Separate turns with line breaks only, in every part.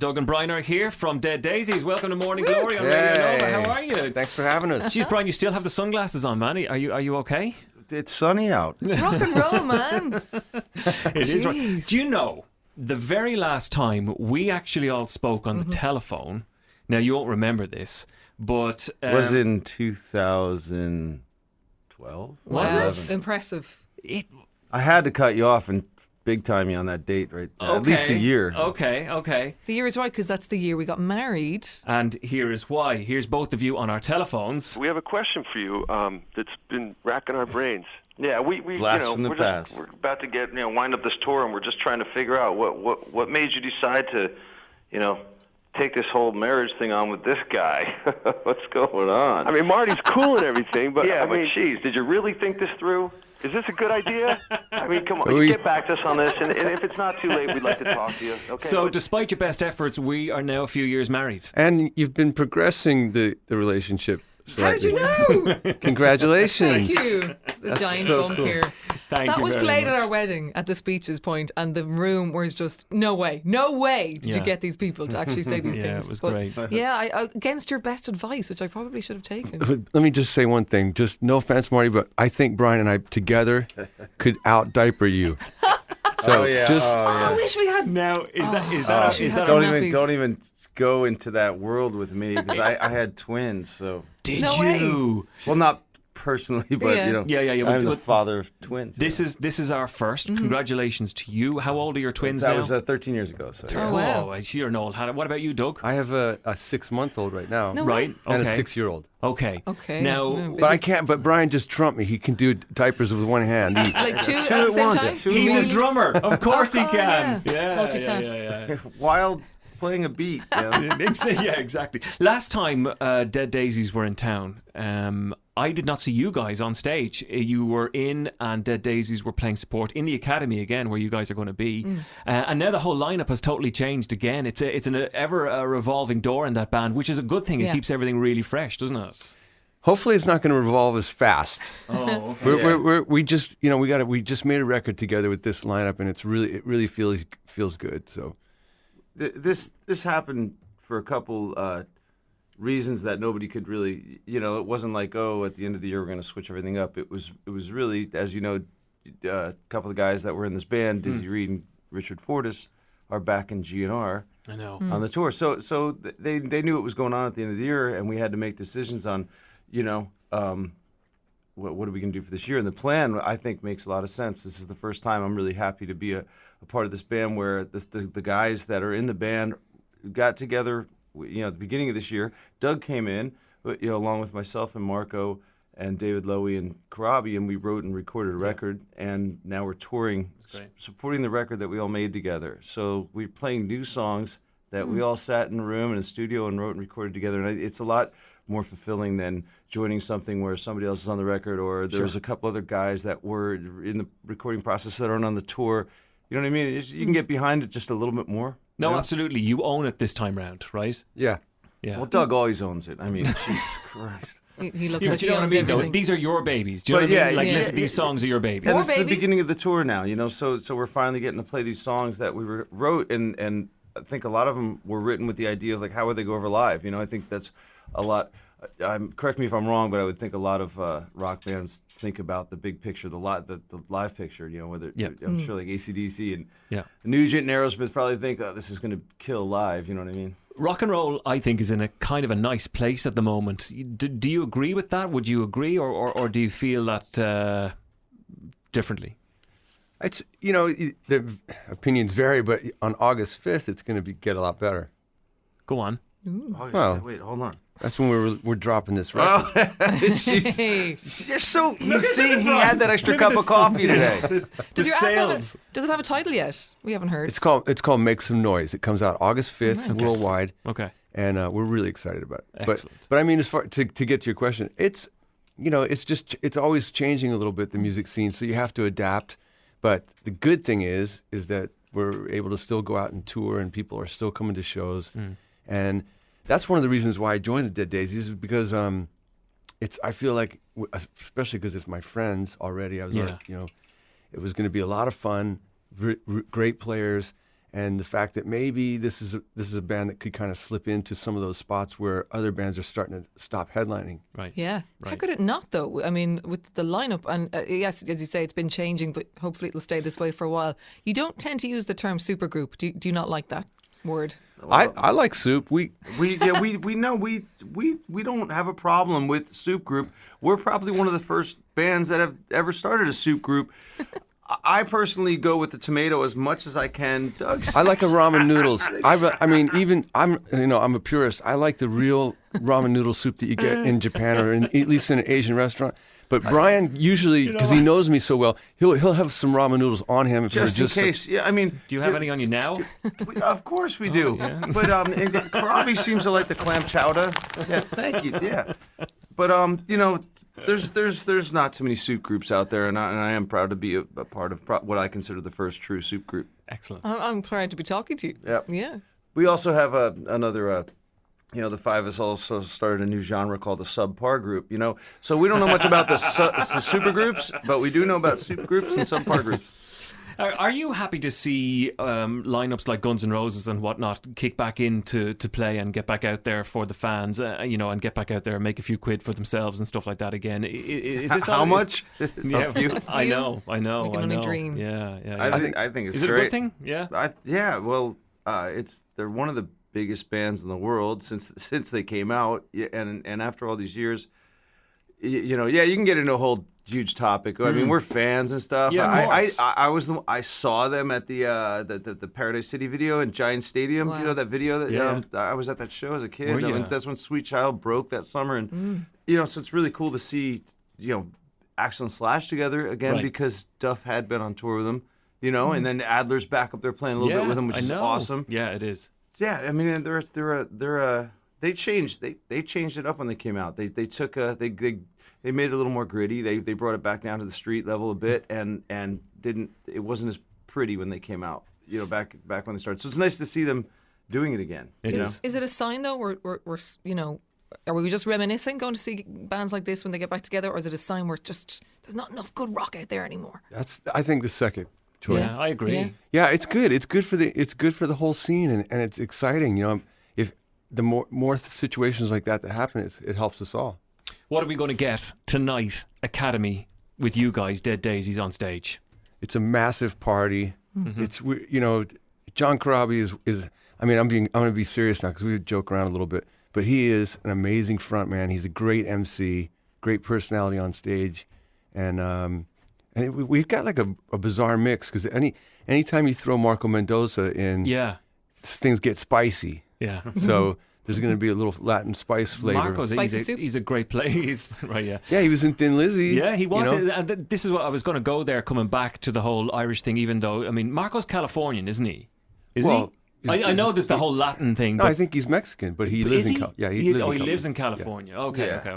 Doug and Brian are here from Dead Daisies. Welcome to Morning Glory on Radio Nova. How are you?
Thanks for having us.
Geez, Brian, you still have the sunglasses on, man. Are you okay?
It's sunny out.
It's rock and roll, man.
It is right. Do you know, the very last time we actually all spoke on the telephone, now you won't remember this, but...
was in 2012?
Was
it? Impressive.
I had to cut you off and big time you on that date, right? At least a year.
Okay.
The year is right because that's the year we got married.
And here is why. Here's both of you on our telephones.
We have a question for you that's been racking our brains. Yeah, we
Blast from the past.
We're about to wind up this tour, and we're just trying to figure out what made you decide to, take this whole marriage thing on with this guy. What's going on? I mean, Marty's cool and everything, but geez, did you really think this through? Is this a good idea? I mean, come on, get back to us on this, and if it's not too late, we'd like to talk to you. Okay.
So, despite your best efforts, we are now a few years married.
And you've been progressing the relationship slightly.
How did you know?
Congratulations.
Thank you. It's a giant bump here.
Thank you
was
very
played
much.
at our wedding at the speeches point, and the room was just, no way did you get these people to actually say these things.
Yeah, it was great.
Yeah, against your best advice, which I probably should have taken.
Let me just say one thing. Just no offense, Marty, but I think Brian and I together could out-diaper you. So
I wish we had.
Now, is that
Don't even go into that world with me because I had twins. So
Did
No
you?
way.
well, not personally, but
Yeah.
I'm the father of twins.
This is our first. Congratulations to you. How old are your twins
that
now?
was 13 years ago. So
Oh, wow.
You're an old hat. What about you, Doug?
I have a 6-month-old right now.
No
Right. Okay.
And a 6-year-old.
Okay. Now,
But I can't. But Brian just trumped me. He can do diapers with one hand each.
Like two at
at
the same
once.
time?
Two
he's a
Really?
drummer. Of course he
Oh,
can.
yeah.
Yeah.
Multitask.
Yeah.
Wild playing a beat.
Yeah, exactly. Last time Dead Daisies were in town, I did not see you guys on stage. You were in, and Dead Daisies were playing support in the Academy again, where you guys are going to be. And now the whole lineup has totally changed again. It's an ever revolving door in that band, which is a good thing. It
Yeah.
keeps everything really fresh, doesn't it?
Hopefully, it's not going to revolve as fast.
Oh, okay.
We just we just made a record together with this lineup, and it really feels good. So
This happened for a couple reasons that nobody could really, it wasn't like, at the end of the year we're going to switch everything up. It was really, as you know, a couple of guys that were in this band, Dizzy Reed and Richard Fortis, are back in GNR.
I know.
On the tour. So they knew what was going on at the end of the year, and we had to make decisions on, what are we going to do for this year? And the plan, I think, makes a lot of sense. This is the first time I'm really happy to be a part of this band where the guys that are in the band got together, at the beginning of this year. Doug came in, along with myself and Marco and David Lowy and Karabi, and we wrote and recorded a record, and now we're touring, supporting the record that we all made together. So we're playing new songs that we all sat in a room in a studio and wrote and recorded together, and it's a lot more fulfilling than joining something where somebody else is on the record, or there's a couple other guys that were in the recording process that aren't on the tour. You know what I mean? You can get behind it just a little bit more.
No, absolutely. You own it this time round, right?
yeah.
Yeah.
Well, Doug always owns it. I mean, Jesus Christ.
He looks
Yeah,
like
do you
he
know what I
owns
mean? Though?
everything.
These are your babies. Do you know
But
what I mean?
yeah,
Like, these songs are your babies.
And
More
it's the
babies?
beginning of the tour now, so we're finally getting to play these songs that we wrote, and I think a lot of them were written with the idea of, like, how would they go over live? I think that's a lot. Correct me if I'm wrong, but I would think a lot of rock bands think about the big picture, the live picture, whether I'm sure like AC/DC and Nugent and Aerosmith probably think, this is going to kill live, you know what I mean?
Rock and roll, I think, is in a kind of a nice place at the moment. Do you agree with that? Would you agree, or do you feel that differently?
It's the opinions vary, but on August 5th, it's going to get a lot better.
Go on.
Wait, hold on.
That's when we're dropping this record.
Hey.
You're so. He had that extra cup of coffee today.
Does your
sales.
album does it have a title yet? We haven't heard.
It's called Make Some Noise. It comes out August 5th worldwide.
Okay.
And we're really excited about it.
Excellent.
But I mean, as far to get to your question, it's always changing a little bit, the music scene, so you have to adapt. But the good thing is that we're able to still go out and tour, and people are still coming to shows. And that's one of the reasons why I joined the Dead Daisies, is because I feel like, especially because it's my friends already, I was like, it was going to be a lot of fun, great players, and the fact that maybe this is a band that could kind of slip into some of those spots where other bands are starting to stop headlining.
Right.
Yeah.
Right.
How could it not, though? I mean, with the lineup, and yes, as you say, it's been changing, but hopefully it'll stay this way for a while. You don't tend to use the term supergroup. Do you not like that word?
I like Soup.
We know we don't have a problem with Soup Group. We're probably one of the first bands that have ever started a Soup Group. I personally go with the tomato as much as I can.
I like a ramen noodles. I mean, even I'm a purist. I like the real ramen noodle soup that you get in Japan or at least in an Asian restaurant. But Brian usually, because he knows me so well, he'll have some ramen noodles on him if
just in case. Yeah, I mean,
Do you have any on you now?
Of course we do.
yeah.
But Karabi seems to like the clam chowder. Yeah, thank you. Yeah, but there's not too many soup groups out there, and I am proud to be a part of what I consider the first true soup group.
Excellent.
I'm proud to be talking to you.
Yep.
Yeah.
We also have another. The five of us also started a new genre called the subpar group. So we don't know much about the super groups, but we do know about soup groups and subpar groups.
Are you happy to see lineups like Guns N' Roses and whatnot kick back into play and get back out there for the fans, and get back out there and make a few quid for themselves and stuff like that again? Is this
how much?
Yeah,
A few?
I know.
We can only dream.
Yeah.
I think it's
Is it
great.
a good thing? Yeah.
Well, they're one of the biggest bands in the world since they came out, and after all these years, you can get into a whole huge topic. I mean, we're fans and stuff.
Yeah, of course.
I saw them at the Paradise City video in Giant Stadium.
Wow.
That video that
Yeah.
I was at that show as a kid.
Were you?
That's when Sweet Child broke that summer, and so it's really cool to see Axl and Slash together again,
Right.
because Duff had been on tour with them, and then Adler's back up there playing a little bit with them, which
I
is
know.
awesome.
Yeah, it is.
Yeah, I mean, they changed it up when they came out. They took they made it a little more gritty. They brought it back down to the street level a bit, and it wasn't as pretty when they came out. Back when they started. So it's nice to see them doing it again.
It
you
is.
know?
Is it a sign, though, we're are we just reminiscing going to see bands like this when they get back together, or is it a sign there's not enough good rock out there anymore?
That's, I think, the second choice.
Yeah, I agree.
Yeah.
Yeah, it's good. It's good for the whole scene, and it's exciting. If the more situations like that happen, it helps us all.
What are we going to get tonight, Academy, with you guys, Dead Daisies, on stage?
It's a massive party. It's John Corabi is. I mean, I'm going to be serious now because we joke around a little bit, but he is an amazing front man. He's a great MC, great personality on stage, and we've got like a bizarre mix because anytime you throw Marco Mendoza in, things get spicy.
Yeah.
So there's going to be a little Latin spice flavor.
Marco's
Spicy soup.
he's a great player. He's right, yeah.
Yeah, he was in Thin Lizzy.
Yeah, he was.
you know?
And this is what I was going to go there, coming back to the whole Irish thing, even though, I mean, Marco's Californian, isn't he? Isn't
Well,
he? I know there's the whole Latin thing.
No,
but
I think he's Mexican, but he
But
lives
is
in
he?
California. Yeah,
He
lives in
lives in
California.
California.
Yeah.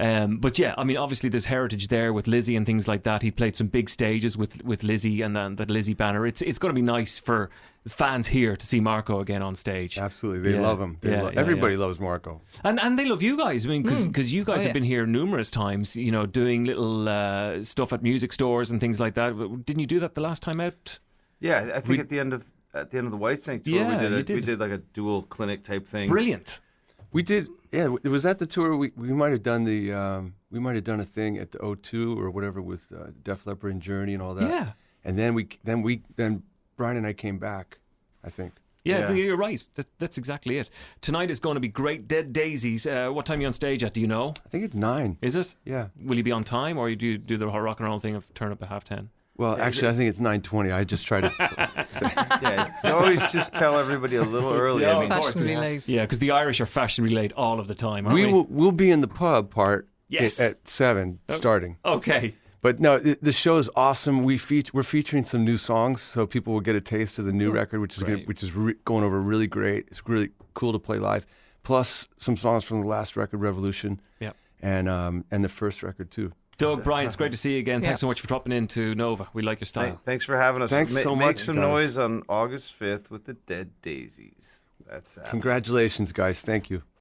Okay. But yeah, I mean, obviously there's heritage there with Lizzie and things like that. He played some big stages with Lizzie and then the Lizzie banner. It's going to be nice for fans here to see Marco again on stage.
Absolutely, they
Yeah.
love him.
Yeah,
Everybody loves Marco.
And they love you guys. I mean, because you guys
Oh,
have
yeah.
been here numerous times, doing little stuff at music stores and things like that. Didn't you do that the last time out?
Yeah, I think at the end of the White Snake tour,
Yeah, you
we
did.
did like a dual clinic type thing.
Brilliant.
We did. Yeah, it was at the tour. We might have done a thing at the O2 or whatever with Def Leppard and Journey and all that.
Yeah.
And then Brian and I came back, I think.
Yeah,
Yeah.
you're right. That's exactly it. Tonight is going to be great. Dead Daisies. What time are you on stage at? Do you know?
I think it's 9.
Is it?
Yeah.
Will you be on time, or you do the rock and roll thing of turn up at 10:30?
Well, actually, I think it's 9:20. I just tried to say.
Yeah, you always just tell everybody a little early.
Yeah,
I mean,
of course.
Fashionably late.
Yeah, because the Irish are fashionably late all of the time, aren't we?
We'll be in the pub part
Yes.
at 7 starting.
Okay.
But no, the show is awesome. We're featuring some new songs, so people will get a taste of the new record, which is
Right.
going over really great. It's really cool to play live. Plus some songs from the last record, Revolution,
Yeah.
and the first record too.
Doug, Brian, it's great to see you again.
Yeah.
Thanks so much for dropping into Nova. We like your style.
Thanks for having us.
Thanks so
Make
much,
some
guys.
noise on August 5th with the Dead Daisies. That's
Congratulations, guys. Thank you.